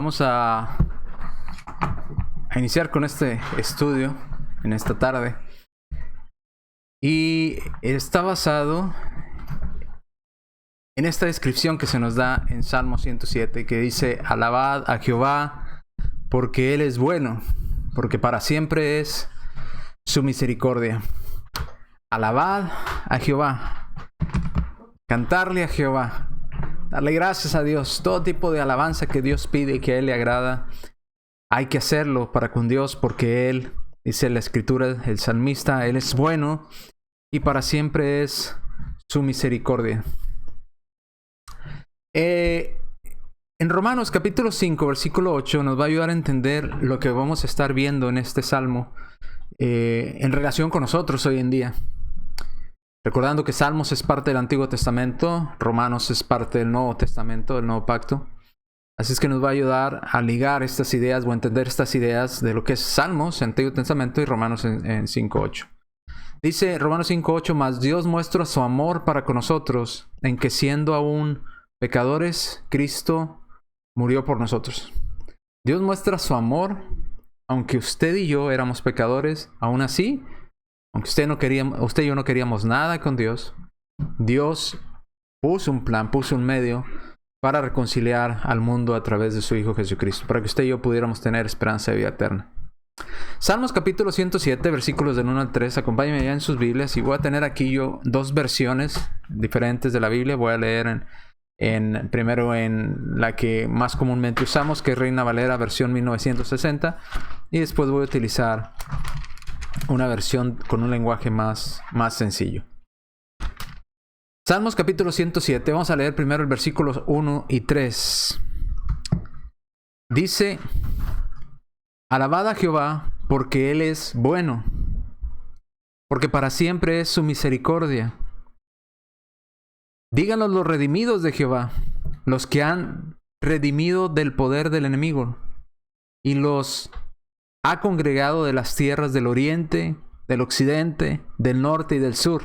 Vamos a iniciar con este estudio en esta tarde. Y está basado en esta descripción que se nos da en Salmo 107, que dice: alabad a Jehová porque Él es bueno, porque para siempre es su misericordia. Alabad a Jehová, cantarle a Jehová, darle gracias a Dios. Todo tipo de alabanza que Dios pide y que a Él le agrada, hay que hacerlo para con Dios, porque Él, dice la Escritura, el salmista, Él es bueno y para siempre es su misericordia. En Romanos capítulo 5, versículo 8, nos va a ayudar a entender lo que vamos a estar viendo en este salmo en relación con nosotros hoy en día. Recordando que Salmos es parte del Antiguo Testamento, Romanos es parte del Nuevo Testamento, del Nuevo Pacto. Así es que nos va a ayudar a ligar estas ideas o a entender estas ideas de lo que es Salmos, Antiguo Testamento, y Romanos en 5.8. Dice Romanos 5.8: mas Dios muestra su amor para con nosotros, en que siendo aún pecadores, Cristo murió por nosotros. Dios muestra su amor, aunque usted y yo éramos pecadores, aún así, aunque usted y yo no queríamos nada con Dios, Dios puso un plan, puso un medio para reconciliar al mundo a través de su Hijo Jesucristo, para que usted y yo pudiéramos tener esperanza de vida eterna. Salmos capítulo 107, versículos del 1 al 3. Acompáñenme ya en sus Biblias, y voy a tener aquí yo dos versiones diferentes de la Biblia. Voy a leer primero en la que más comúnmente usamos, que es Reina Valera, versión 1960, y después voy a utilizar una versión con un lenguaje más sencillo. Salmos capítulo 107, vamos a leer primero el versículos 1 y 3. Dice: alabad a Jehová porque Él es bueno, porque para siempre es su misericordia. Díganlo los redimidos de Jehová, los que han redimido del poder del enemigo, y los ha congregado de las tierras del oriente, del occidente, del norte y del sur.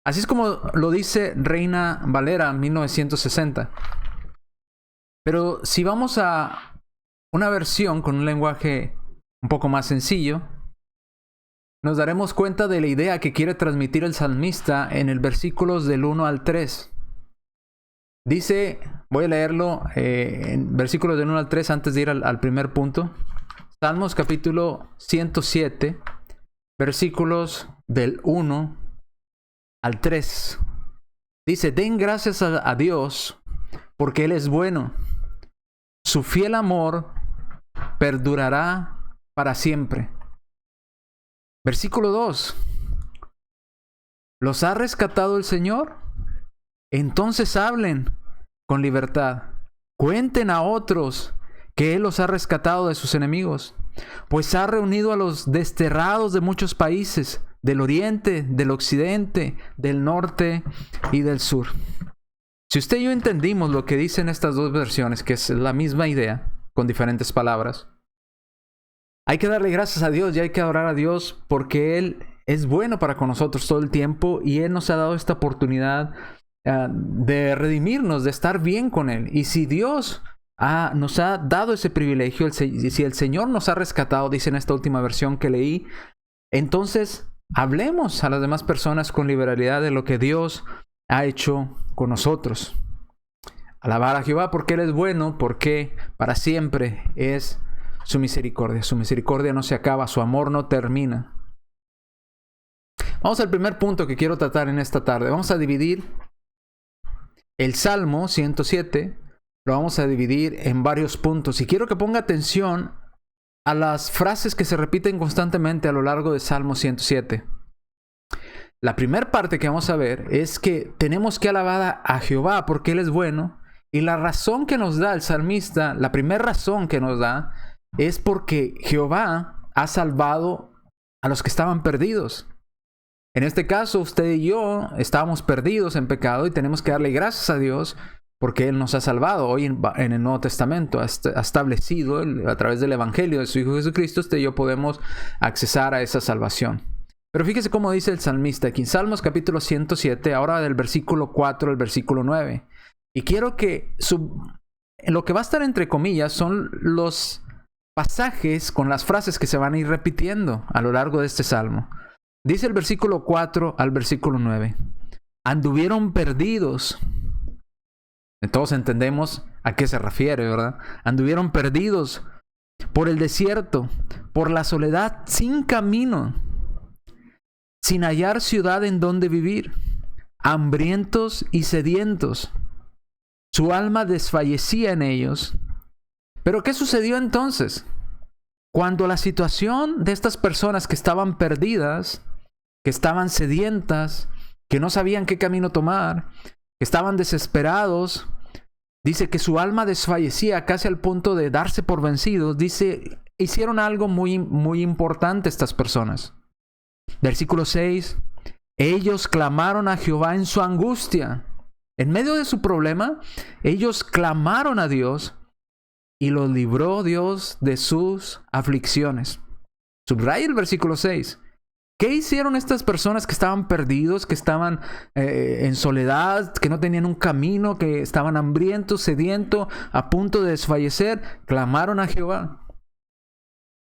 Así es como lo dice Reina Valera 1960. Pero si vamos a una versión con un lenguaje un poco más sencillo, nos daremos cuenta de la idea que quiere transmitir el salmista en el versículos del 1 al 3. Dice, voy a leerlo en versículos del 1 al 3 antes de ir al primer punto. Salmos capítulo 107, versículos del 1 al 3. Dice: den gracias a Dios porque Él es bueno. Su fiel amor perdurará para siempre. Versículo 2. ¿Los ha rescatado el Señor? Entonces hablen con libertad. Cuenten a otros que Él los ha rescatado de sus enemigos, pues ha reunido a los desterrados de muchos países, del oriente, del occidente, del norte y del sur. Si usted y yo entendimos lo que dicen estas dos versiones, que es la misma idea, con diferentes palabras, hay que darle gracias a Dios y hay que adorar a Dios porque Él es bueno para con nosotros todo el tiempo, y Él nos ha dado esta oportunidad de redimirnos, de estar bien con Él. Y si Dios nos ha dado ese privilegio, si el Señor nos ha rescatado, dice en esta última versión que leí, entonces hablemos a las demás personas con liberalidad de lo que Dios ha hecho con nosotros. Alabar a Jehová porque Él es bueno, porque para siempre es su misericordia. Su misericordia no se acaba, su amor no termina. Vamos al primer punto que quiero tratar en esta tarde. Vamos a dividir el Salmo 107, lo vamos a dividir en varios puntos, y quiero que ponga atención a las frases que se repiten constantemente a lo largo de Salmo 107. La primera parte que vamos a ver es que tenemos que alabar a Jehová porque Él es bueno, y la razón que nos da el salmista, la primera razón que nos da, es porque Jehová ha salvado a los que estaban perdidos. En este caso, usted y yo estábamos perdidos en pecado y tenemos que darle gracias a Dios porque Él nos ha salvado. Hoy en el Nuevo Testamento ha establecido, a través del Evangelio de su Hijo Jesucristo, usted y yo podemos accesar a esa salvación. Pero fíjese cómo dice el salmista aquí en Salmos capítulo 107, ahora del versículo 4 al versículo 9. Y quiero que lo que va a estar entre comillas son los pasajes con las frases que se van a ir repitiendo a lo largo de este salmo. Dice el versículo 4 al versículo 9. Anduvieron perdidos. Todos entendemos a qué se refiere, ¿verdad? Anduvieron perdidos por el desierto, por la soledad, sin camino, sin hallar ciudad en donde vivir, hambrientos y sedientos. Su alma desfallecía en ellos. Pero ¿qué sucedió entonces? Cuando la situación de estas personas que estaban perdidas, que estaban sedientas, que no sabían qué camino tomar, que estaban desesperados, dice que su alma desfallecía casi al punto de darse por vencidos. Dice, hicieron algo muy, muy importante estas personas. Versículo 6. Ellos clamaron a Jehová en su angustia. En medio de su problema, ellos clamaron a Dios y los libró Dios de sus aflicciones. Subraya el versículo 6. ¿Qué hicieron estas personas que estaban perdidos, que estaban en soledad, que no tenían un camino, que estaban hambrientos, sedientos, a punto de desfallecer? Clamaron a Jehová.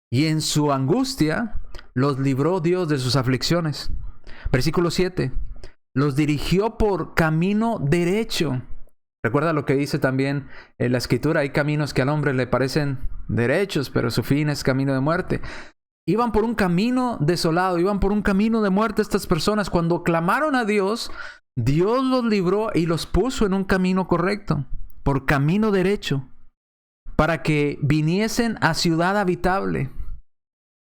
Y en su angustia los libró Dios de sus aflicciones. Versículo 7. Los dirigió por camino derecho. Recuerda lo que dice también en la Escritura. Hay caminos que al hombre le parecen derechos, pero su fin es camino de muerte. Iban por un camino desolado, iban por un camino de muerte estas personas. Cuando clamaron a Dios, Dios los libró y los puso en un camino correcto, por camino derecho, para que viniesen a ciudad habitable.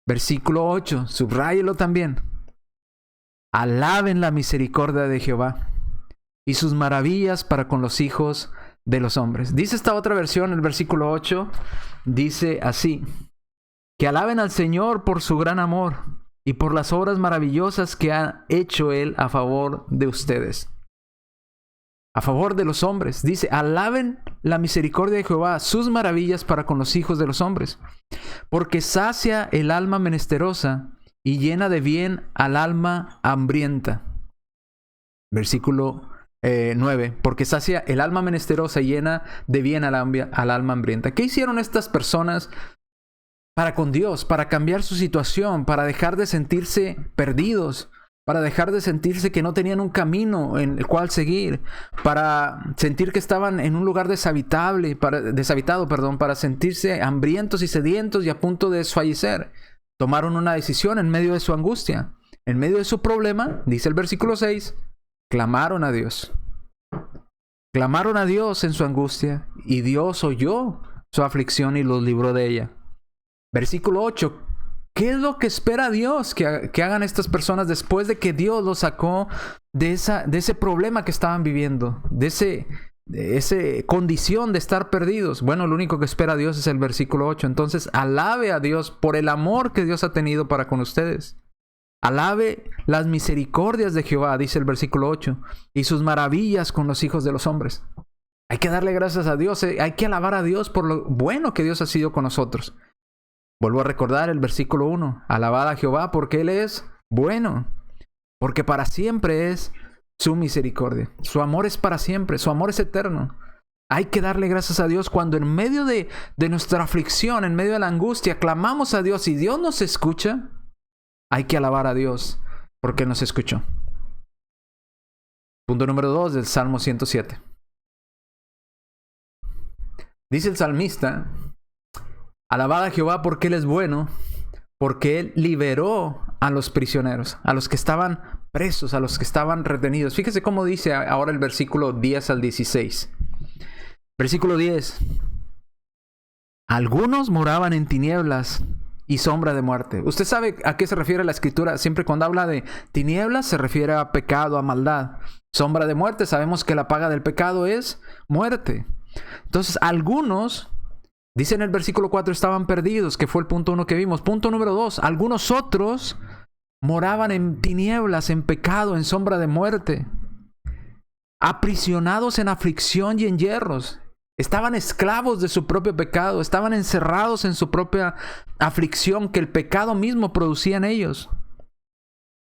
Versículo 8, subráyelo también. Alaben la misericordia de Jehová y sus maravillas para con los hijos de los hombres. Dice esta otra versión, el versículo 8, dice así: que alaben al Señor por su gran amor y por las obras maravillosas que ha hecho Él a favor de ustedes. A favor de los hombres. Dice, alaben la misericordia de Jehová, sus maravillas para con los hijos de los hombres. Porque sacia el alma menesterosa y llena de bien al alma hambrienta. Versículo 9. Porque sacia el alma menesterosa y llena de bien al alma hambrienta. ¿Qué hicieron estas personas para con Dios, para cambiar su situación, para dejar de sentirse perdidos, para dejar de sentirse que no tenían un camino en el cual seguir, para sentir que estaban en un lugar deshabitado, para sentirse hambrientos y sedientos y a punto de desfallecer? Tomaron una decisión en medio de su angustia, en medio de su problema, dice el versículo 6, clamaron a Dios. Clamaron a Dios en su angustia y Dios oyó su aflicción y los libró de ella. Versículo 8. ¿Qué es lo que espera Dios que hagan estas personas después de que Dios los sacó de ese problema que estaban viviendo? De esa condición de estar perdidos. Bueno, lo único que espera Dios es el versículo 8. Entonces, alabe a Dios por el amor que Dios ha tenido para con ustedes. Alabe las misericordias de Jehová, dice el versículo 8, y sus maravillas con los hijos de los hombres. Hay que darle gracias a Dios. Hay que alabar a Dios por lo bueno que Dios ha sido con nosotros. Vuelvo a recordar el versículo 1. Alabad a Jehová porque Él es bueno, porque para siempre es su misericordia. Su amor es para siempre, su amor es eterno. Hay que darle gracias a Dios cuando en medio de nuestra aflicción, en medio de la angustia, clamamos a Dios y Dios nos escucha. Hay que alabar a Dios porque Él nos escuchó. Punto número 2 del Salmo 107. Dice el salmista: alabad a Jehová porque Él es bueno, porque Él liberó a los prisioneros, a los que estaban presos, a los que estaban retenidos. Fíjese cómo dice ahora el versículo 10 al 16. Versículo 10. Algunos moraban en tinieblas y sombra de muerte. Usted sabe a qué se refiere la Escritura. Siempre cuando habla de tinieblas se refiere a pecado, a maldad. Sombra de muerte, sabemos que la paga del pecado es muerte. Entonces, algunos, dice en el versículo 4, estaban perdidos, que fue el punto 1 que vimos. Punto número 2, algunos otros moraban en tinieblas, en pecado, en sombra de muerte, aprisionados en aflicción y en hierros. Estaban esclavos de su propio pecado, estaban encerrados en su propia aflicción que el pecado mismo producía en ellos.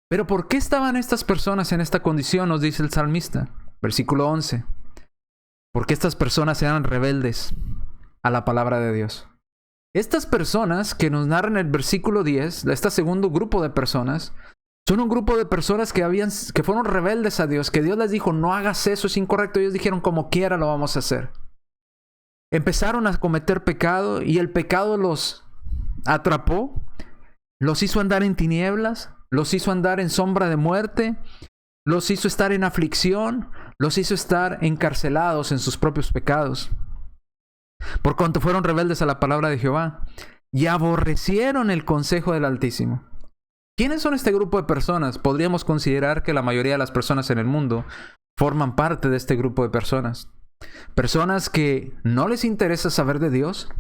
Pero ¿por qué estaban estas personas en esta condición? Nos dice el salmista. Versículo 11. Porque estas personas eran rebeldes a la palabra de Dios. Estas personas que nos narran el versículo 10, este segundo grupo de personas, son un grupo de personas que fueron rebeldes a Dios, que Dios les dijo, no hagas eso, es incorrecto. Ellos dijeron, como quiera lo vamos a hacer. Empezaron a cometer pecado y el pecado los atrapó, los hizo andar en tinieblas, los hizo andar en sombra de muerte, los hizo estar en aflicción, los hizo estar encarcelados en sus propios pecados. Por cuanto fueron rebeldes a la palabra de Jehová y aborrecieron el consejo del Altísimo. ¿Quiénes son este grupo de personas? Podríamos considerar que la mayoría de las personas en el mundo forman parte de este grupo de personas. Personas que no les interesa saber de Dios.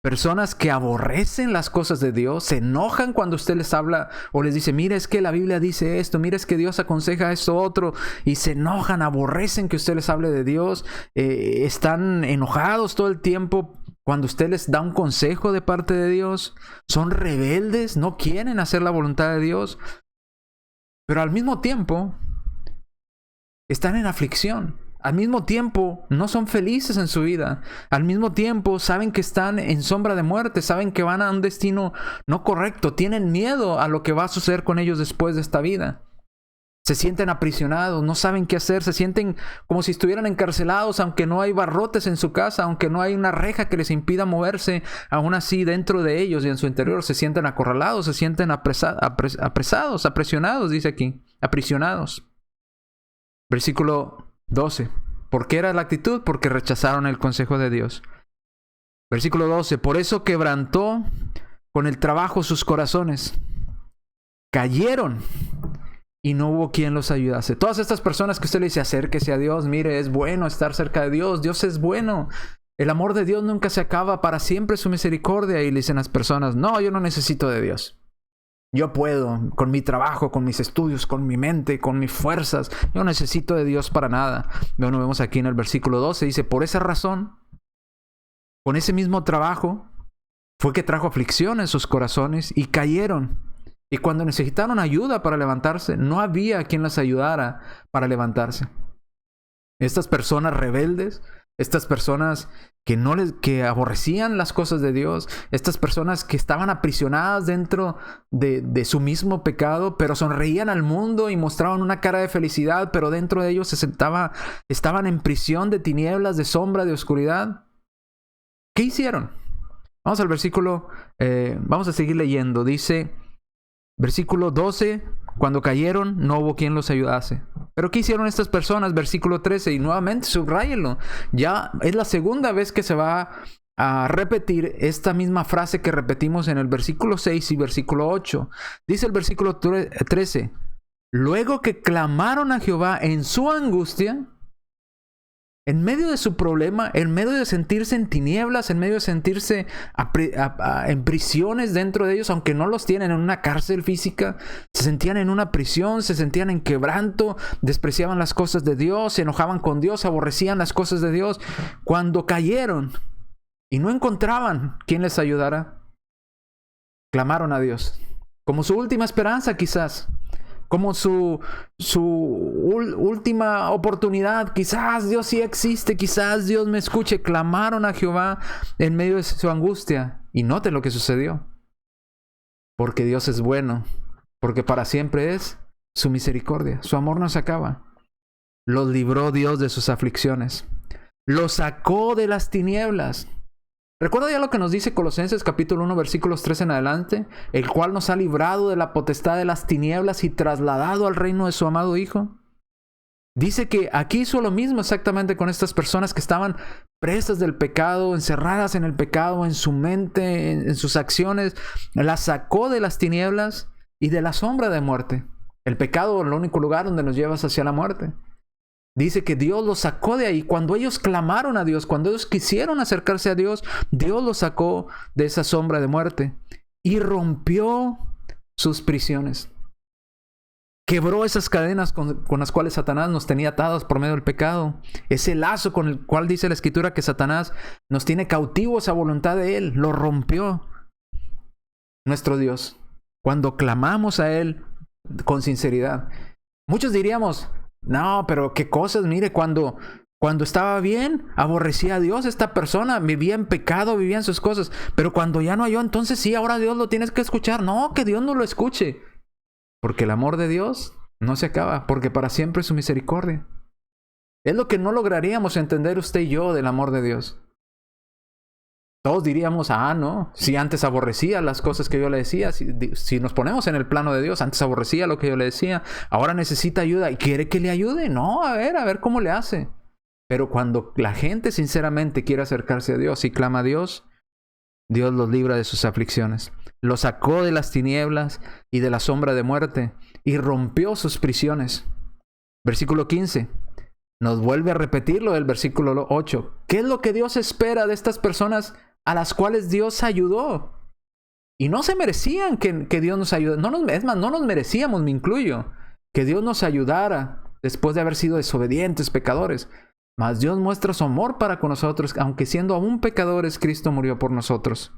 Personas que aborrecen las cosas de Dios, se enojan cuando usted les habla o les dice, mira, es que la Biblia dice esto, mira, es que Dios aconseja esto otro, y se enojan, aborrecen que usted les hable de Dios, están enojados todo el tiempo cuando usted les da un consejo de parte de Dios, son rebeldes, no quieren hacer la voluntad de Dios, pero al mismo tiempo están en aflicción. Al mismo tiempo, no son felices en su vida. Al mismo tiempo, saben que están en sombra de muerte. Saben que van a un destino no correcto. Tienen miedo a lo que va a suceder con ellos después de esta vida. Se sienten aprisionados, no saben qué hacer. Se sienten como si estuvieran encarcelados, aunque no hay barrotes en su casa, aunque no hay una reja que les impida moverse. Aún así, dentro de ellos y en su interior se sienten acorralados, se sienten apresionados, dice aquí. Aprisionados. Versículo 12. ¿Por qué era la actitud? Porque rechazaron el consejo de Dios. Versículo 12. Por eso quebrantó con el trabajo sus corazones. Cayeron y no hubo quien los ayudase. Todas estas personas que usted le dice, acérquese a Dios, mire, es bueno estar cerca de Dios, Dios es bueno. El amor de Dios nunca se acaba, para siempre su misericordia. Y le dicen las personas, no, yo no necesito de Dios. Yo puedo, con mi trabajo, con mis estudios, con mi mente, con mis fuerzas. Yo no necesito de Dios para nada. Bueno, vemos aquí en el versículo 12, dice, por esa razón, con ese mismo trabajo, fue que trajo aflicción en sus corazones y cayeron. Y cuando necesitaron ayuda para levantarse, no había quien les ayudara para levantarse. Estas personas rebeldes, estas personas que aborrecían las cosas de Dios, estas personas que estaban aprisionadas dentro de su mismo pecado, pero sonreían al mundo y mostraban una cara de felicidad, pero dentro de ellos estaban en prisión de tinieblas, de sombra, de oscuridad. ¿Qué hicieron? Vamos al versículo, vamos a seguir leyendo. Dice, versículo 12, cuando cayeron no hubo quien los ayudase. ¿Pero qué hicieron estas personas? Versículo 13, y nuevamente subráyenlo. Ya es la segunda vez que se va a repetir esta misma frase que repetimos en el versículo 6 y versículo 8. Dice el versículo 13, luego que clamaron a Jehová en su angustia, en medio de su problema, en medio de sentirse en tinieblas, en medio de sentirse en prisiones dentro de ellos, aunque no los tienen en una cárcel física, se sentían en una prisión, se sentían en quebranto, despreciaban las cosas de Dios, se enojaban con Dios, aborrecían las cosas de Dios. Cuando cayeron y no encontraban quien les ayudara, clamaron a Dios, como su última esperanza quizás. Como su última oportunidad. Quizás Dios sí existe, quizás Dios me escuche. Clamaron a Jehová en medio de su angustia. Y noten lo que sucedió. Porque Dios es bueno. Porque para siempre es su misericordia. Su amor no se acaba. Los libró Dios de sus aflicciones. Los sacó de las tinieblas. ¿Recuerda ya lo que nos dice Colosenses capítulo 1 versículos 3 en adelante? El cual nos ha librado de la potestad de las tinieblas y trasladado al reino de su amado Hijo. Dice que aquí hizo lo mismo exactamente con estas personas que estaban presas del pecado, encerradas en el pecado, en su mente, en sus acciones. Las sacó de las tinieblas y de la sombra de muerte. El pecado es el único lugar donde nos lleva hacia la muerte. Dice que Dios los sacó de ahí. Cuando ellos clamaron a Dios, cuando ellos quisieron acercarse a Dios, Dios los sacó de esa sombra de muerte y rompió sus prisiones. Quebró esas cadenas con las cuales Satanás nos tenía atados por medio del pecado. Ese lazo con el cual dice la Escritura que Satanás nos tiene cautivos a voluntad de Él. Lo rompió nuestro Dios cuando clamamos a Él con sinceridad. Muchos diríamos, no, pero qué cosas, mire, cuando Cuando estaba bien, aborrecía a Dios. Esta persona vivía en pecado, vivía en sus cosas. Pero cuando ya no halló, entonces sí, ahora Dios lo tienes que escuchar. No, que Dios no lo escuche. Porque el amor de Dios no se acaba, porque para siempre es su misericordia. Es lo que no lograríamos entender usted y yo del amor de Dios. Todos diríamos, no, si antes aborrecía las cosas que yo le decía, si nos ponemos en el plano de Dios, antes aborrecía lo que yo le decía, ahora necesita ayuda y quiere que le ayude. No, a ver cómo le hace. Pero cuando la gente sinceramente quiere acercarse a Dios y clama a Dios, Dios los libra de sus aflicciones. Los sacó de las tinieblas y de la sombra de muerte y rompió sus prisiones. Versículo 15. Nos vuelve a repetir lo del versículo 8. ¿Qué es lo que Dios espera de estas personas a las cuales Dios ayudó? Y no se merecían que Dios nos ayudara. Es más, no nos merecíamos, me incluyo, que Dios nos ayudara después de haber sido desobedientes, pecadores. Mas Dios muestra su amor para con nosotros, aunque siendo aún pecadores, Cristo murió por nosotros.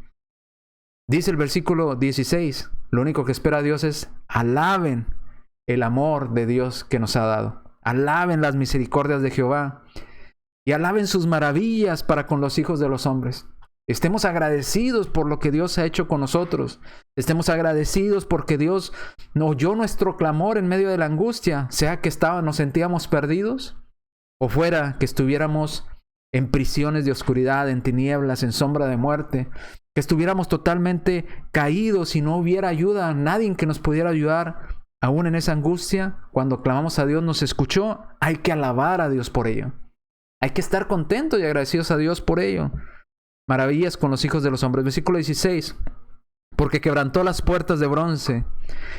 Dice el versículo 16, lo único que espera Dios es alaben el amor de Dios que nos ha dado. Alaben las misericordias de Jehová y alaben sus maravillas para con los hijos de los hombres. Estemos agradecidos por lo que Dios ha hecho con nosotros. Estemos agradecidos porque Dios oyó nuestro clamor en medio de la angustia, sea que nos sentíamos perdidos o fuera que estuviéramos en prisiones de oscuridad, en tinieblas, en sombra de muerte, que estuviéramos totalmente caídos y no hubiera ayuda, nadie que nos pudiera ayudar. Aún en esa angustia, cuando clamamos a Dios, nos escuchó. Hay que alabar a Dios por ello. Hay que estar contentos y agradecidos a Dios por ello. Maravillas con los hijos de los hombres. Versículo 16. Porque quebrantó las puertas de bronce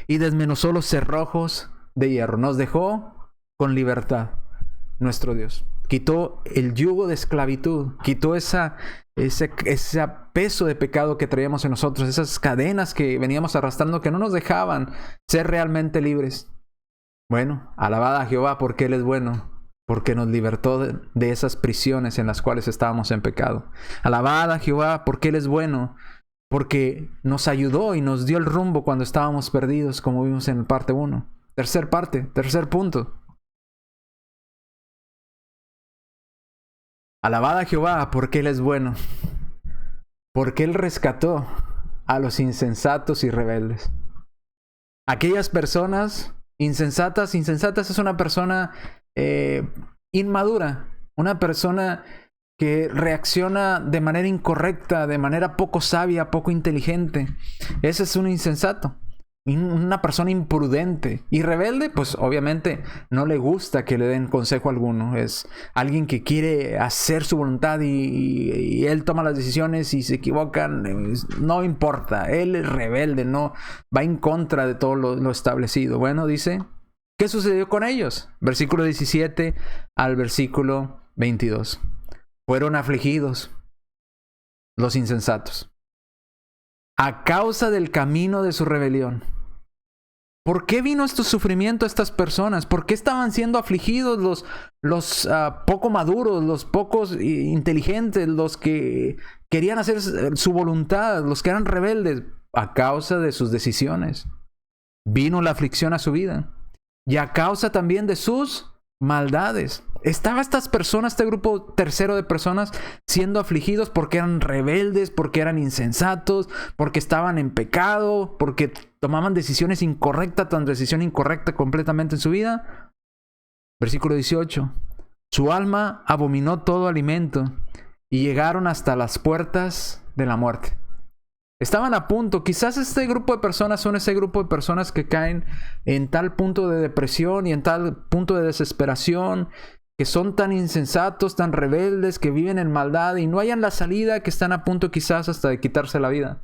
y desmenuzó los cerrojos de hierro. Nos dejó con libertad nuestro Dios. Quitó el yugo de esclavitud. Quitó ese peso de pecado que traíamos en nosotros. Esas cadenas que veníamos arrastrando que no nos dejaban ser realmente libres. Bueno, alabada a Jehová porque Él es bueno. Porque nos libertó de esas prisiones en las cuales estábamos en pecado. Alabada a Jehová porque Él es bueno. Porque nos ayudó y nos dio el rumbo cuando estábamos perdidos, como vimos en parte 1. Tercer punto. Alabada a Jehová porque Él es bueno. Porque Él rescató a los insensatos y rebeldes. Aquellas personas insensatas es una persona inmadura. Una persona que reacciona de manera incorrecta, de manera poco sabia, poco inteligente. Ese es un insensato. Una persona imprudente y rebelde, pues obviamente no le gusta que le den consejo alguno. Es alguien que quiere hacer su voluntad y él toma las decisiones y se equivocan. No importa, él es rebelde, no va en contra de todo lo establecido. Bueno, dice, ¿qué sucedió con ellos? Versículo 17 al versículo 22. Fueron afligidos los insensatos a causa del camino de su rebelión. ¿Por qué vino este sufrimiento a estas personas? ¿Por qué estaban siendo afligidos los poco maduros, los pocos inteligentes, los que querían hacer su voluntad, los que eran rebeldes? A causa de sus decisiones. Vino la aflicción a su vida. Y a causa también de sus maldades. Estaba estas personas, este grupo tercero de personas, siendo afligidos porque eran rebeldes, porque eran insensatos, porque estaban en pecado, porque tomaban decisiones incorrectas, decisión incorrecta completamente en su vida. Versículo 18. Su alma abominó todo alimento y llegaron hasta las puertas de la muerte. Estaban a punto, quizás este grupo de personas son ese grupo de personas que caen en tal punto de depresión y en tal punto de desesperación, que son tan insensatos, tan rebeldes, que viven en maldad y no hayan la salida, que están a punto quizás hasta de quitarse la vida.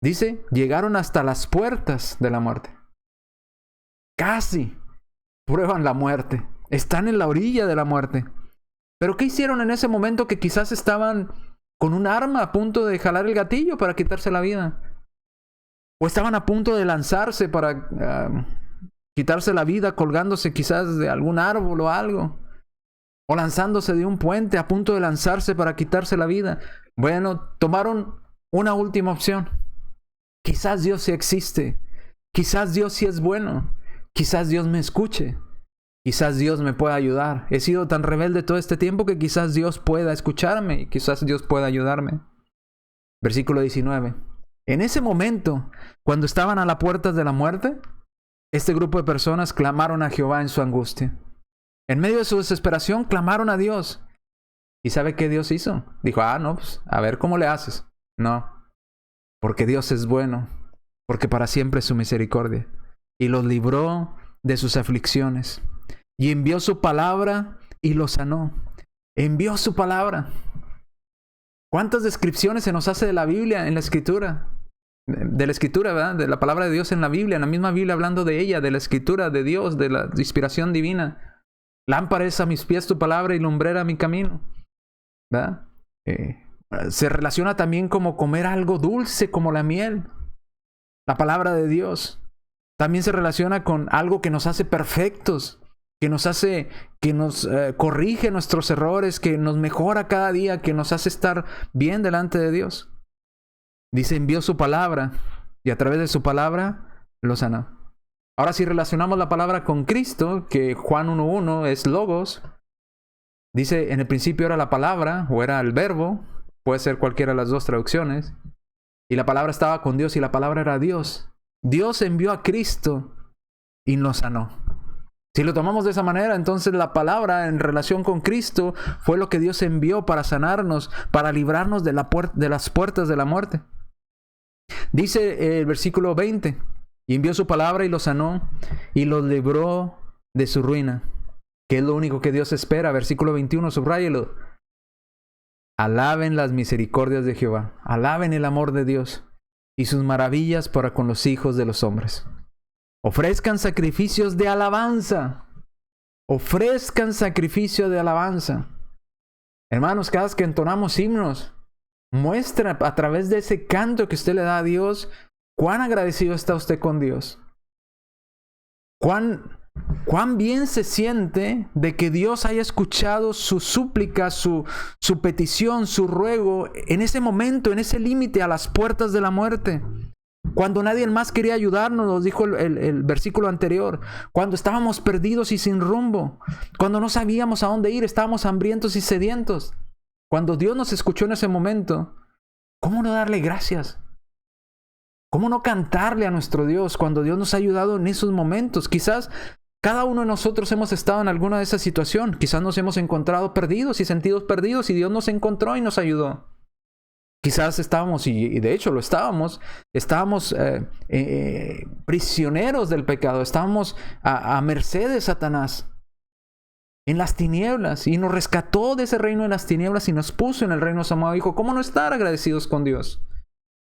Dice, llegaron hasta las puertas de la muerte. Casi prueban la muerte. Están en la orilla de la muerte. ¿Pero qué hicieron en ese momento que quizás estaban con un arma a punto de jalar el gatillo para quitarse la vida? ¿O estaban a punto de lanzarse para quitarse la vida colgándose quizás de algún árbol o algo? ¿O lanzándose de un puente a punto de lanzarse para quitarse la vida? Bueno, tomaron una última opción. Quizás Dios sí existe. Quizás Dios sí es bueno. Quizás Dios me escuche. Quizás Dios me pueda ayudar. He sido tan rebelde todo este tiempo que quizás Dios pueda escucharme y quizás Dios pueda ayudarme. Versículo 19. En ese momento, cuando estaban a las puertas de la muerte, este grupo de personas clamaron a Jehová en su angustia. En medio de su desesperación, clamaron a Dios. ¿Y sabe qué Dios hizo? Dijo, no, pues, a ver cómo le haces. No, porque Dios es bueno, porque para siempre es su misericordia. Y los libró de sus aflicciones. Y envió su palabra y los sanó. Envió su palabra. ¿Cuántas descripciones se nos hace de la Biblia en la Escritura? De la Escritura, ¿verdad? De la palabra de Dios en la Biblia, en la misma Biblia hablando de ella, de la Escritura, de Dios, de la inspiración divina. Lámpara es a mis pies tu palabra y lumbrera a mi camino. ¿Verdad? Se relaciona también como comer algo dulce como la miel. La palabra de Dios. También se relaciona con algo que nos hace perfectos, que nos corrige nuestros errores, que nos mejora cada día, que nos hace estar bien delante de Dios. Dice, envió su palabra y a través de su palabra lo sanó. Ahora, si relacionamos la palabra con Cristo, que Juan 1:1 es logos, dice, en el principio era la palabra, o era el verbo, puede ser cualquiera de las dos traducciones, y la palabra estaba con Dios y la palabra era Dios. Dios envió a Cristo y nos sanó. Si lo tomamos de esa manera, entonces la palabra en relación con Cristo fue lo que Dios envió para sanarnos, para librarnos de las puertas de la muerte. Dice el versículo 20, y envió su palabra y los sanó y los libró de su ruina, que es lo único que Dios espera. Versículo 21, subráyelo. Alaben las misericordias de Jehová, alaben el amor de Dios y sus maravillas para con los hijos de los hombres. Ofrezcan sacrificios de alabanza. Ofrezcan sacrificio de alabanza. Hermanos, cada vez que entonamos himnos, muestra a través de ese canto que usted le da a Dios, cuán agradecido está usted con Dios. Cuán bien se siente de que Dios haya escuchado su súplica, su petición, su ruego, en ese momento, en ese límite, a las puertas de la muerte. Cuando nadie más quería ayudarnos, nos dijo el versículo anterior. Cuando estábamos perdidos y sin rumbo. Cuando no sabíamos a dónde ir, estábamos hambrientos y sedientos. Cuando Dios nos escuchó en ese momento, ¿cómo no darle gracias? ¿Cómo no cantarle a nuestro Dios cuando Dios nos ha ayudado en esos momentos? Quizás cada uno de nosotros hemos estado en alguna de esas situaciones. Quizás nos hemos encontrado perdidos y sentidos perdidos y Dios nos encontró y nos ayudó. Quizás estábamos, y de hecho lo estábamos prisioneros del pecado. Estábamos a merced de Satanás, en las tinieblas, y nos rescató de ese reino de las tinieblas y nos puso en el reino de su amado Hijo. ¿Cómo no estar agradecidos con Dios?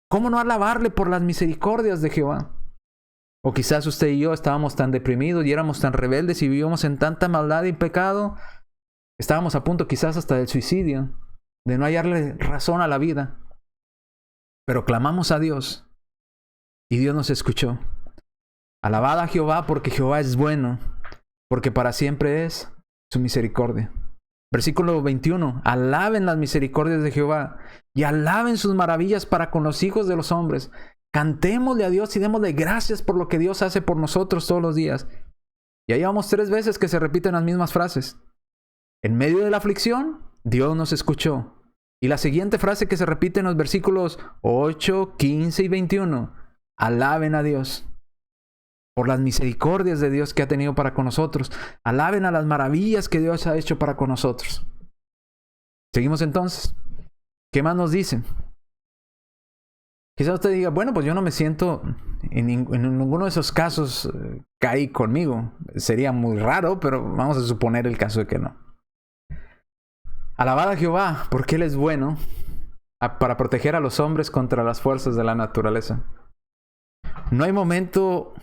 ¿Cómo no alabarle por las misericordias de Jehová? O quizás usted y yo estábamos tan deprimidos y éramos tan rebeldes y vivíamos en tanta maldad y pecado, estábamos a punto quizás hasta del suicidio, de no hallarle razón a la vida. Pero clamamos a Dios y Dios nos escuchó. Alabad a Jehová porque Jehová es bueno, porque para siempre es su misericordia. Versículo 21. Alaben las misericordias de Jehová y alaben sus maravillas para con los hijos de los hombres. Cantémosle a Dios y démosle gracias por lo que Dios hace por nosotros todos los días. Y ahí vamos 3 veces que se repiten las mismas frases. En medio de la aflicción, Dios nos escuchó. Y la siguiente frase que se repite en los versículos 8, 15 y 21. Alaben a Dios por las misericordias de Dios que ha tenido para con nosotros. Alaben a las maravillas que Dios ha hecho para con nosotros. Seguimos entonces. ¿Qué más nos dicen? Quizás usted diga, bueno, pues yo no me siento, en ninguno de esos casos caí conmigo. Sería muy raro, pero vamos a suponer el caso de que no. Alabad a Jehová, porque Él es bueno, para proteger a los hombres contra las fuerzas de la naturaleza. No hay momento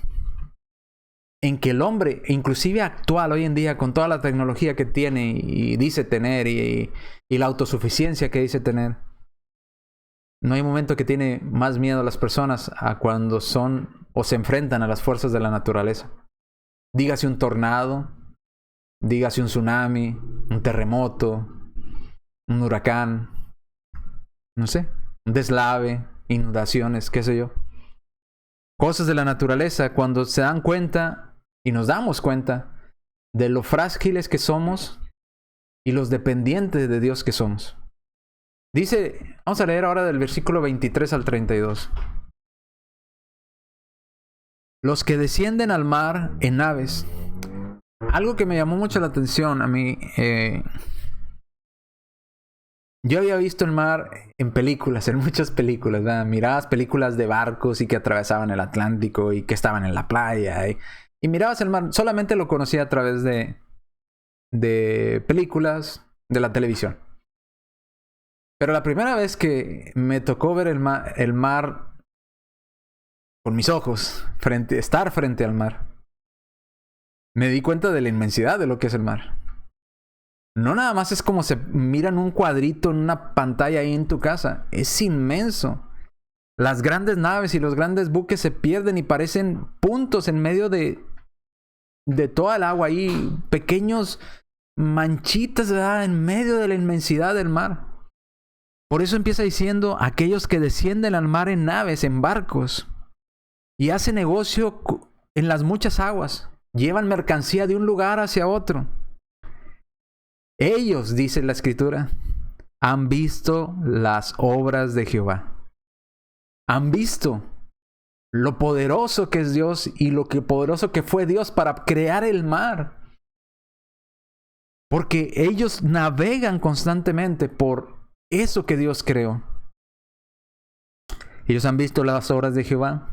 en que el hombre, inclusive actual hoy en día, con toda la tecnología que tiene y dice tener, y la autosuficiencia que dice tener, no hay momento que tiene más miedo a las personas a cuando son o se enfrentan a las fuerzas de la naturaleza. Dígase un tornado, dígase un tsunami, un terremoto, un huracán, no sé, un deslave, inundaciones, qué sé yo. Cosas de la naturaleza, cuando se dan cuenta y nos damos cuenta de lo frágiles que somos y los dependientes de Dios que somos. Dice, vamos a leer ahora del versículo 23 al 32. Los que descienden al mar en naves. Algo que me llamó mucho la atención a mí. Yo había visto el mar en películas, en muchas películas, ¿verdad? Mirabas películas de barcos y que atravesaban el Atlántico y que estaban en la playa. Y mirabas el mar, solamente lo conocía a través de películas de la televisión. Pero la primera vez que me tocó ver el mar con mis ojos, estar frente al mar, me di cuenta de la inmensidad de lo que es el mar. No nada más es como se mira en un cuadrito, en una pantalla ahí en tu casa. Es inmenso. Las grandes naves y los grandes buques se pierden y parecen puntos en medio de toda el agua ahí. Pequeños manchitas, ¿verdad? En medio de la inmensidad del mar. Por eso empieza diciendo, aquellos que descienden al mar en naves, en barcos, y hacen negocio en las muchas aguas. Llevan mercancía de un lugar hacia otro. Ellos, dice la Escritura, han visto las obras de Jehová. Han visto lo poderoso que es Dios y lo que poderoso que fue Dios para crear el mar. Porque ellos navegan constantemente por eso que Dios creó. Ellos han visto las obras de Jehová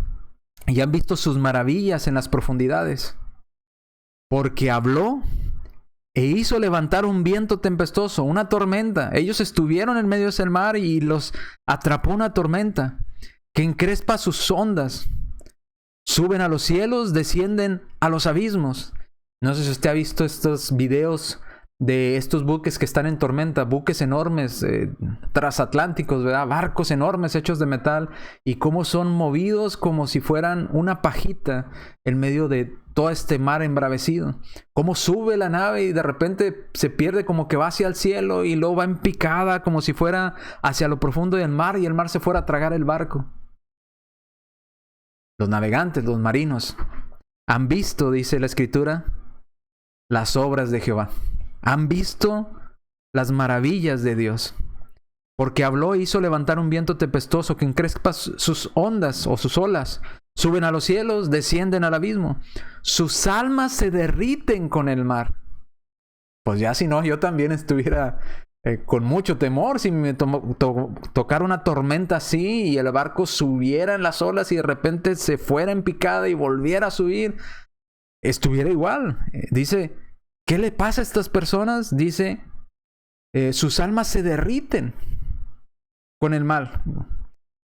y han visto sus maravillas en las profundidades. Porque habló e hizo levantar un viento tempestuoso, una tormenta. Ellos estuvieron en medio del mar y los atrapó una tormenta que encrespa sus ondas. Suben a los cielos, descienden a los abismos. No sé si usted ha visto estos videos de estos buques que están en tormenta, buques enormes, transatlánticos, ¿verdad? Barcos enormes hechos de metal y cómo son movidos como si fueran una pajita en medio de todo este mar embravecido. Cómo sube la nave y de repente se pierde, como que va hacia el cielo y luego va en picada como si fuera hacia lo profundo del mar y el mar se fuera a tragar el barco. Los navegantes, los marinos, han visto, dice la Escritura, las obras de Jehová. Han visto las maravillas de Dios. Porque habló e hizo levantar un viento tempestuoso que encrespa sus ondas o sus olas. Suben a los cielos, descienden al abismo. Sus almas se derriten con el mar. Pues ya si no, yo también estuviera con mucho temor si me tocara una tormenta así y el barco subiera en las olas y de repente se fuera en picada y volviera a subir. Estuviera igual. Dice, ¿qué le pasa a estas personas? Dice, sus almas se derriten con el mal.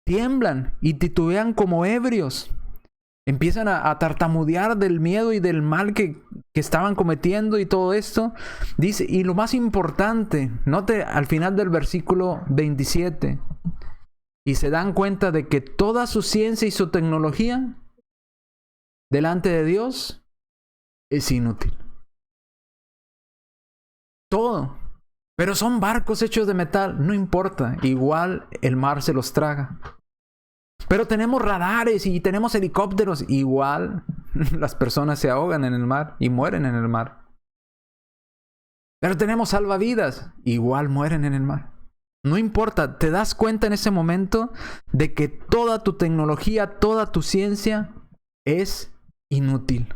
Tiemblan y titubean como ebrios. Empiezan a tartamudear del miedo y del mal que estaban cometiendo y todo esto. Dice, y lo más importante, note al final del versículo 27. Y se dan cuenta de que toda su ciencia y su tecnología delante de Dios es inútil. Todo. Pero son barcos hechos de metal, no importa, igual el mar se los traga. Pero tenemos radares y tenemos helicópteros, igual las personas se ahogan en el mar y mueren en el mar. Pero tenemos salvavidas, igual mueren en el mar. No importa, te das cuenta en ese momento de que toda tu tecnología, toda tu ciencia es inútil.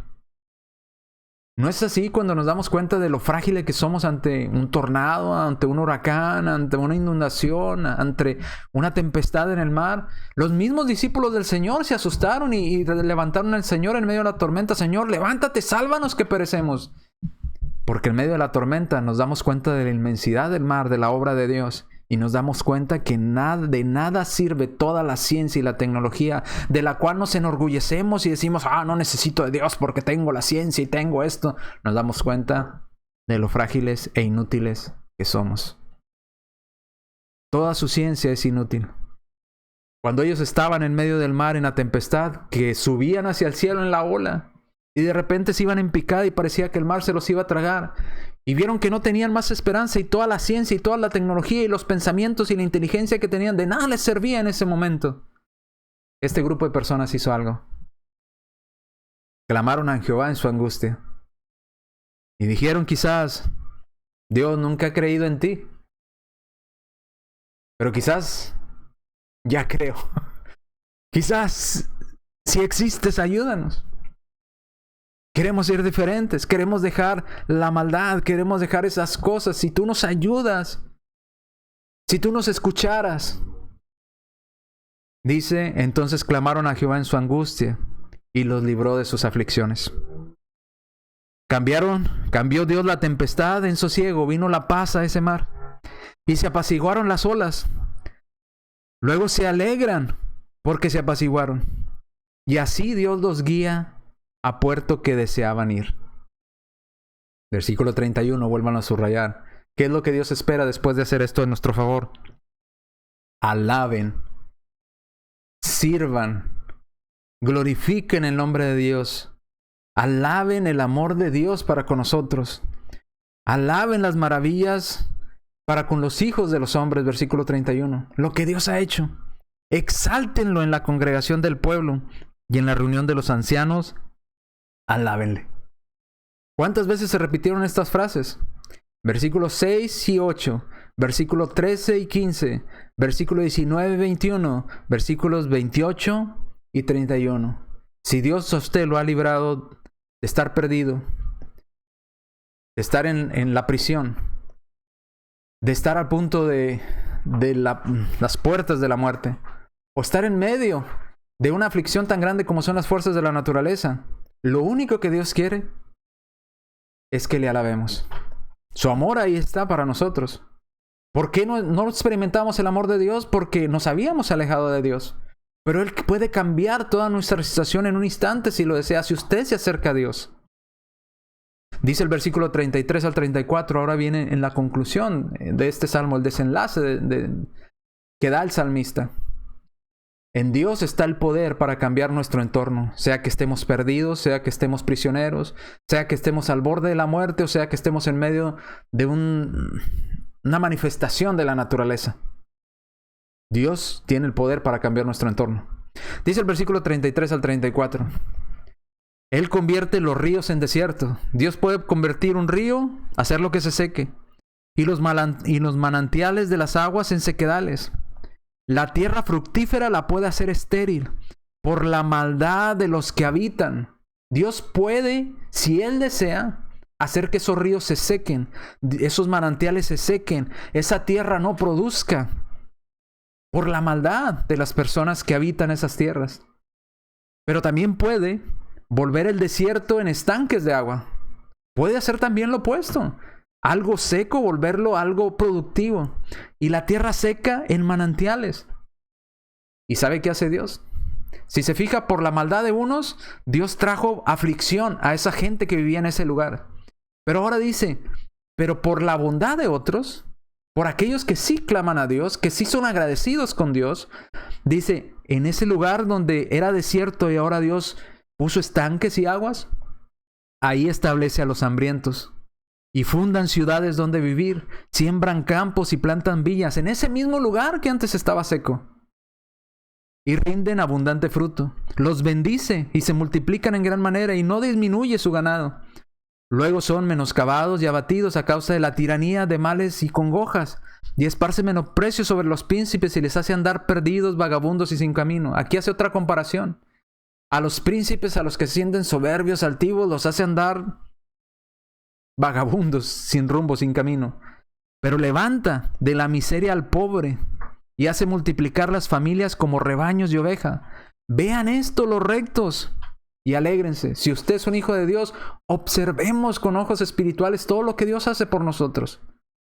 ¿No es así cuando nos damos cuenta de lo frágiles que somos ante un tornado, ante un huracán, ante una inundación, ante una tempestad en el mar? Los mismos discípulos del Señor se asustaron y levantaron al Señor en medio de la tormenta. Señor, levántate, sálvanos que perecemos. Porque en medio de la tormenta nos damos cuenta de la inmensidad del mar, de la obra de Dios. Y nos damos cuenta que de nada sirve toda la ciencia y la tecnología de la cual nos enorgullecemos y decimos, no necesito de Dios porque tengo la ciencia y tengo esto. Nos damos cuenta de lo frágiles e inútiles que somos. Toda su ciencia es inútil. Cuando ellos estaban en medio del mar en la tempestad, que subían hacia el cielo en la ola y de repente se iban en picada y parecía que el mar se los iba a tragar. Y vieron que no tenían más esperanza y toda la ciencia y toda la tecnología y los pensamientos y la inteligencia que tenían de nada les servía en ese momento. Este grupo de personas hizo algo. Clamaron a Jehová en su angustia. Y dijeron quizás, Dios nunca ha creído en ti. Pero quizás ya creo. Quizás si existes, ayúdanos. Queremos ser diferentes, queremos dejar la maldad, queremos dejar esas cosas. Si tú nos ayudas, si tú nos escucharas. Dice, entonces clamaron a Jehová en su angustia y los libró de sus aflicciones. Cambió Dios la tempestad en sosiego, vino la paz a ese mar y se apaciguaron las olas. Luego se alegran porque se apaciguaron. Y así Dios los guía a puerto que deseaban ir. Versículo 31, vuelvan a subrayar. ¿Qué es lo que Dios espera después de hacer esto en nuestro favor? Alaben, sirvan, glorifiquen el nombre de Dios. Alaben el amor de Dios para con nosotros. Alaben las maravillas para con los hijos de los hombres, versículo 31. Lo que Dios ha hecho. Exáltenlo en la congregación del pueblo y en la reunión de los ancianos. Alábenle. ¿Cuántas veces se repitieron estas frases? Versículos 6 y 8, versículos 13 y 15, versículos 19 y 21, versículos 28 y 31. Si Dios a usted lo ha librado de estar perdido, de estar en la prisión, de estar al punto de las puertas de la muerte, o estar en medio de una aflicción tan grande como son las fuerzas de la naturaleza, lo único que Dios quiere es que le alabemos. Su amor ahí está para nosotros. ¿Por qué no experimentamos el amor de Dios? Porque nos habíamos alejado de Dios. Pero Él puede cambiar toda nuestra situación en un instante si lo desea, si usted se acerca a Dios. Dice el versículo 33 al 34, ahora viene en la conclusión de este salmo, el desenlace que da el salmista. En Dios está el poder para cambiar nuestro entorno, sea que estemos perdidos, sea que estemos prisioneros, sea que estemos al borde de la muerte o sea que estemos en medio de una manifestación de la naturaleza. Dios tiene el poder para cambiar nuestro entorno. Dice el versículo 33 al 34. Él convierte los ríos en desierto. Dios puede convertir un río, hacerlo que se seque, y los manantiales de las aguas en sequedales. La tierra fructífera la puede hacer estéril por la maldad de los que habitan. Dios puede, si Él desea, hacer que esos ríos se sequen, esos manantiales se sequen, esa tierra no produzca por la maldad de las personas que habitan esas tierras. Pero también puede volver el desierto en estanques de agua. Puede hacer también lo opuesto. Algo seco, volverlo algo productivo. Y la tierra seca en manantiales. ¿Y sabe qué hace Dios? Si se fija, por la maldad de unos, Dios trajo aflicción a esa gente que vivía en ese lugar. Pero ahora dice, pero por la bondad de otros, por aquellos que sí claman a Dios, que sí son agradecidos con Dios, dice, en ese lugar donde era desierto y ahora Dios puso estanques y aguas, ahí establece a los hambrientos. Y fundan ciudades donde vivir, siembran campos y plantan viñas en ese mismo lugar que antes estaba seco. Y rinden abundante fruto. Los bendice y se multiplican en gran manera y no disminuye su ganado. Luego son menoscabados y abatidos a causa de la tiranía de males y congojas. Y esparce menosprecio sobre los príncipes y les hace andar perdidos, vagabundos y sin camino. Aquí hace otra comparación. A los príncipes, a los que se sienten soberbios, altivos, los hace andar vagabundos, sin rumbo, sin camino. Pero levanta de la miseria al pobre y hace multiplicar las familias como rebaños y oveja. Vean esto los rectos y alégrense. Si usted es un hijo de Dios, observemos con ojos espirituales todo lo que Dios hace por nosotros.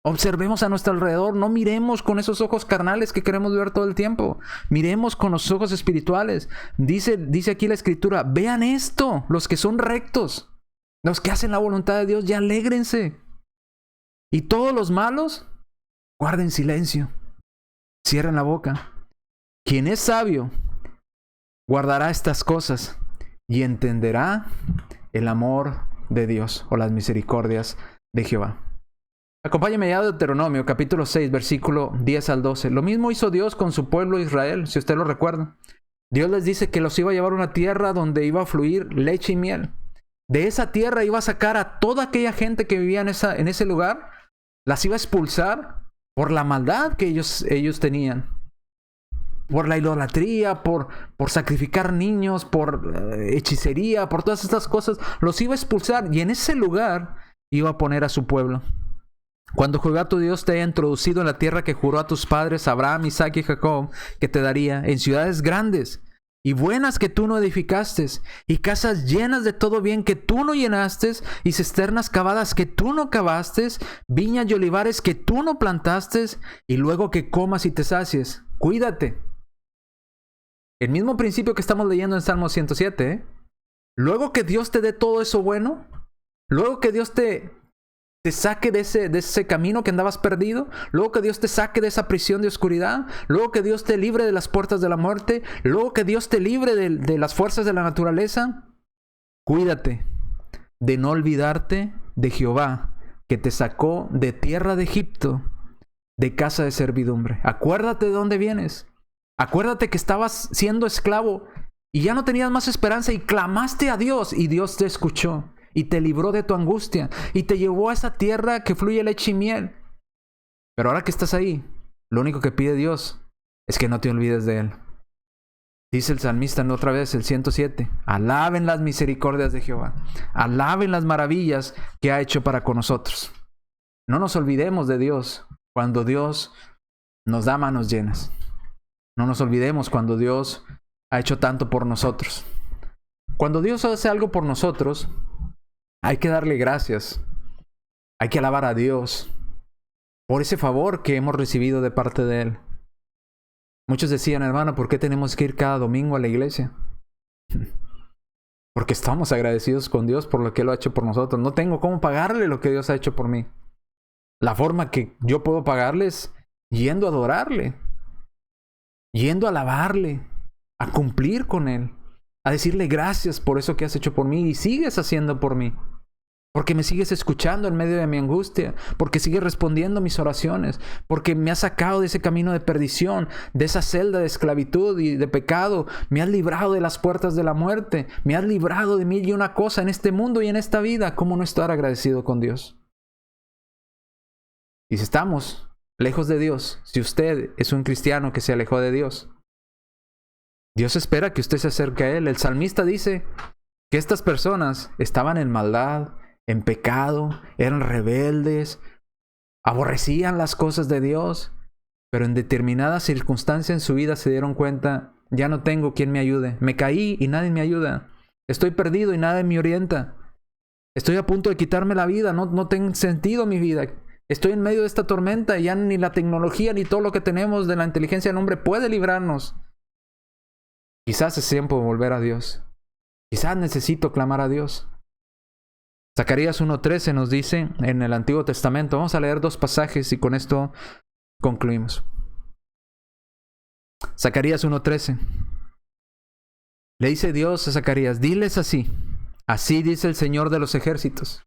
Observemos a nuestro alrededor, no miremos con esos ojos carnales que queremos ver todo el tiempo. Miremos con los ojos espirituales. Dice aquí la Escritura, vean esto, los que son rectos. Los que hacen la voluntad de Dios, ya alégrense. Y todos los malos, guarden silencio. Cierren la boca. Quien es sabio, guardará estas cosas y entenderá el amor de Dios o las misericordias de Jehová. Acompáñame a Deuteronomio, capítulo 6, versículo 10 al 12. Lo mismo hizo Dios con su pueblo Israel, si usted lo recuerda. Dios les dice que los iba a llevar a una tierra donde iba a fluir leche y miel. De esa tierra iba a sacar a toda aquella gente que vivía en ese lugar. Las iba a expulsar por la maldad que ellos tenían. Por la idolatría, por sacrificar niños, por hechicería, por todas estas cosas. Los iba a expulsar y en ese lugar iba a poner a su pueblo. Cuando Jehová tu Dios te haya introducido en la tierra que juró a tus padres, Abraham, Isaac y Jacob, que te daría, en ciudades grandes y buenas que tú no edificaste, y casas llenas de todo bien que tú no llenaste, y cisternas cavadas que tú no cavaste, viñas y olivares que tú no plantaste, y luego que comas y te sacies. Cuídate. El mismo principio que estamos leyendo en Salmo 107, ¿eh? Luego que Dios te dé todo eso bueno, luego que Dios te saque de ese camino que andabas perdido, luego que Dios te saque de esa prisión de oscuridad, luego que Dios te libre de las puertas de la muerte, luego que Dios te libre de las fuerzas de la naturaleza, cuídate de no olvidarte de Jehová, que te sacó de tierra de Egipto, de casa de servidumbre. Acuérdate de dónde vienes. Acuérdate que estabas siendo esclavo y ya no tenías más esperanza y clamaste a Dios y Dios te escuchó. Y te libró de tu angustia. Y te llevó a esa tierra que fluye leche y miel. Pero ahora que estás ahí, lo único que pide Dios es que no te olvides de Él. Dice el salmista otra vez, el 107. Alaben las misericordias de Jehová. Alaben las maravillas que ha hecho para con nosotros. No nos olvidemos de Dios cuando Dios nos da manos llenas. No nos olvidemos cuando Dios ha hecho tanto por nosotros. Cuando Dios hace algo por nosotros, hay que darle gracias. Hay que alabar a Dios por ese favor que hemos recibido de parte de Él. Muchos decían, hermano, ¿por qué tenemos que ir cada domingo a la iglesia? Porque estamos agradecidos con Dios por lo que Él ha hecho por nosotros. No tengo cómo pagarle lo que Dios ha hecho por mí. La forma que yo puedo pagarle es yendo a adorarle, yendo a alabarle, a cumplir con Él, a decirle gracias por eso que has hecho por mí y sigues haciendo por mí. Porque me sigues escuchando en medio de mi angustia, porque sigues respondiendo mis oraciones, porque me has sacado de ese camino de perdición, de esa celda de esclavitud y de pecado, me has librado de las puertas de la muerte, me has librado de mil y una cosa en este mundo y en esta vida. ¿Cómo no estar agradecido con Dios? Y si estamos lejos de Dios, si usted es un cristiano que se alejó de Dios, Dios espera que usted se acerque a Él. El salmista dice que estas personas estaban en maldad, en pecado, eran rebeldes, aborrecían las cosas de Dios, pero en determinadas circunstancias en su vida se dieron cuenta, ya no tengo quien me ayude, me caí y nadie me ayuda, estoy perdido y nadie me orienta, estoy a punto de quitarme la vida, no tengo sentido mi vida, estoy en medio de esta tormenta y ya ni la tecnología ni todo lo que tenemos de la inteligencia del hombre puede librarnos. Quizás es tiempo de volver a Dios, quizás necesito clamar a Dios. Zacarías 1:13 nos dice en el Antiguo Testamento. Vamos a leer 2 pasajes y con esto concluimos. Zacarías 1:13. Le dice Dios a Zacarías, diles así. Así dice el Señor de los ejércitos.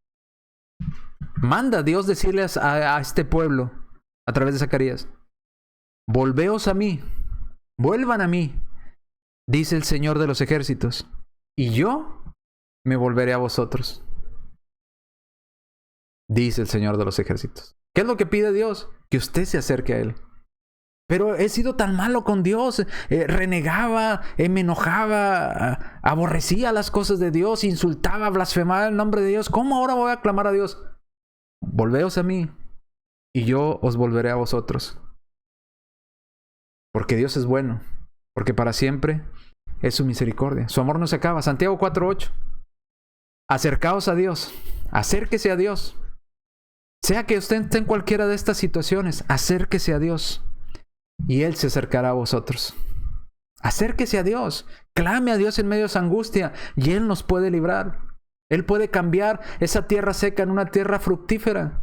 Manda Dios decirles a este pueblo a través de Zacarías. Volveos a mí, vuelvan a mí, dice el Señor de los ejércitos, y yo me volveré a vosotros. Dice el Señor de los ejércitos. ¿Qué es lo que pide Dios? Que usted se acerque a Él. Pero he sido tan malo con Dios. Renegaba, me enojaba, aborrecía las cosas de Dios, insultaba, blasfemaba el nombre de Dios. ¿Cómo ahora voy a clamar a Dios? Volveos a mí y yo os volveré a vosotros. Porque Dios es bueno. Porque para siempre es su misericordia. Su amor no se acaba. Santiago 4:8. Acercaos a Dios. Acérquese a Dios. Sea que usted esté en cualquiera de estas situaciones, acérquese a Dios y Él se acercará a vosotros. Acérquese a Dios, clame a Dios en medio de esa angustia y Él nos puede librar. Él puede cambiar esa tierra seca en una tierra fructífera,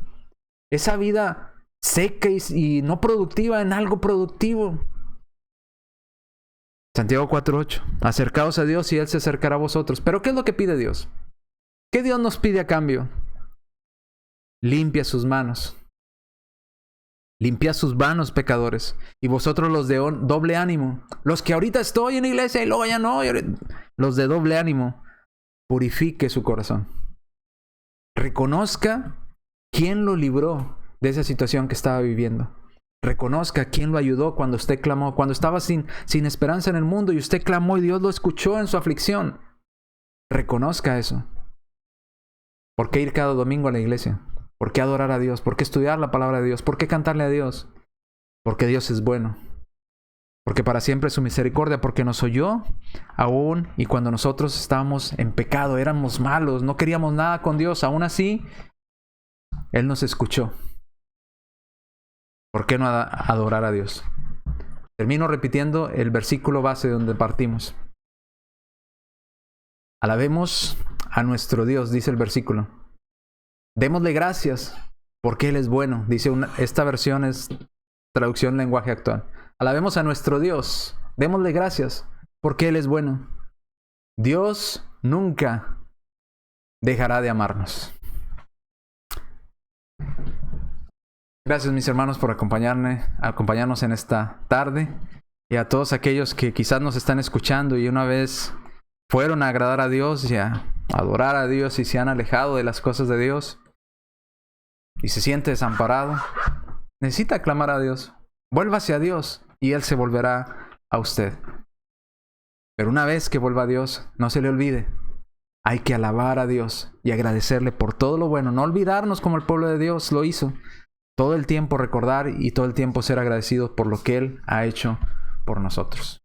esa vida seca y no productiva en algo productivo. Santiago 4:8. Acercaos a Dios y Él se acercará a vosotros. ¿Pero qué es lo que pide Dios? ¿Qué Dios nos pide a cambio? Limpia sus manos. Limpia sus manos, pecadores. Y vosotros los de doble ánimo. Los que ahorita estoy en la iglesia y luego ya no. Los de doble ánimo. purifique su corazón. Reconozca quién lo libró de esa situación que estaba viviendo. Reconozca quién lo ayudó cuando usted clamó, cuando estaba sin esperanza en el mundo y usted clamó y Dios lo escuchó en su aflicción. Reconozca eso. ¿Por qué ir cada domingo a la iglesia? ¿Por qué adorar a Dios? ¿Por qué estudiar la palabra de Dios? ¿Por qué cantarle a Dios? Porque Dios es bueno. Porque para siempre es su misericordia. Porque nos oyó aún y cuando nosotros estábamos en pecado, éramos malos, no queríamos nada con Dios. Aún así, Él nos escuchó. ¿Por qué no adorar a Dios? Termino repitiendo el versículo base de donde partimos. Alabemos a nuestro Dios, dice el versículo. Démosle gracias porque Él es bueno. Dice esta versión es traducción lenguaje actual. Alabemos a nuestro Dios. Démosle gracias porque Él es bueno. Dios nunca dejará de amarnos. Gracias, mis hermanos, por acompañarnos en esta tarde. Y a todos aquellos que quizás nos están escuchando y una vez fueron a agradar a Dios y a adorar a Dios y se han alejado de las cosas de Dios y se siente desamparado, necesita clamar a Dios. Vuélvase a Dios y Él se volverá a usted. Pero una vez que vuelva a Dios, no se le olvide. Hay que alabar a Dios y agradecerle por todo lo bueno. No olvidarnos como el pueblo de Dios lo hizo. Todo el tiempo recordar y todo el tiempo ser agradecidos por lo que Él ha hecho por nosotros.